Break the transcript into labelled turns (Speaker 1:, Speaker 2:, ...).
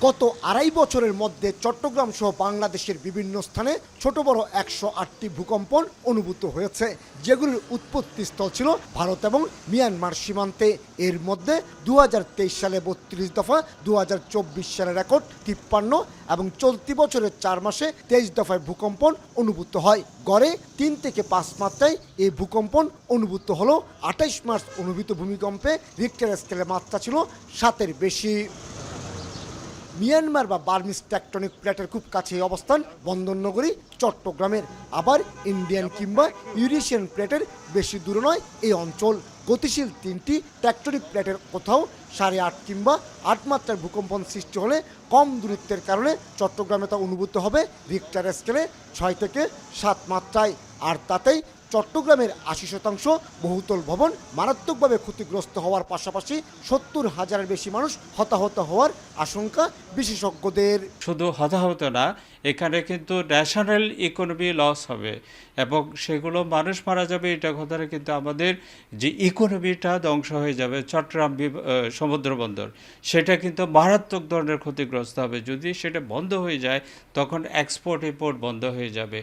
Speaker 1: গত আড়াই বছরের মধ্যে চট্টগ্রাম সহ বাংলাদেশের বিভিন্ন স্থানে ছোট বড় 108টি ভূকম্পন অনুভূত হয়েছে, যেগুলির উৎপত্তিস্থল ছিল ভারত এবং মিয়ানমার সীমান্তে। এর মধ্যে 2023 সালে 32 দফা, 2024 সালে রেকর্ড 53 এবং চলতি বছরের 4 মাসে 23 দফায় ভূকম্পন অনুভূত হয়। গড়ে 3 থেকে 5 মাত্রায় এই ভূকম্পন অনুভূত হলো। 28 মার্চ অনুভূত ভূমিকম্পে রিক্টার স্কেলের মাত্রা ছিল 7-এর বেশি। মিয়ানমার বা বার্মিজ টেকটনিক প্লেটের খুব কাছে অবস্থান বন্দরনগরী চট্টগ্রামের। আবার ইন্ডিয়ান কিংবা ইউরেশিয়ান প্লেটের বেশি দূরে নয় এই অঞ্চল। গতিশীল 3টি টেকটনিক প্লেটের কোথাও 8.5 কিংবা 8 মাত্রার ভূকম্পন সৃষ্টি হলে কম দূরত্বের কারণে চট্টগ্রামে তা অনুভূত হবে রিক্টার স্কেলে 6 থেকে 7 মাত্রায়। আর তাতেই চট্টগ্রামের 80% বহুতল ভবন মারাত্মকভাবে ক্ষতিগ্রস্ত হওয়ার পাশাপাশি 70,000-এর বেশি মানুষ হতাহত হওয়ার আশঙ্কা বিশেষজ্ঞদের।
Speaker 2: শুধু হতাহত না, এখানে কিন্তু ন্যাশনাল ইকোনমি লস হবে এবং সেগুলো মানুষ মারা যাবে, এটা কথা না, কিন্তু আমাদের যে ইকোনমিটা ধ্বংস হয়ে যাবে। চট্টগ্রাম সমুদ্র বন্দর সেটা কিন্তু মারাত্মক ধরনের ক্ষতিগ্রস্ত হবে। যদি সেটা বন্ধ হয়ে যায় তখন এক্সপোর্ট ইম্পোর্ট বন্ধ হয়ে যাবে।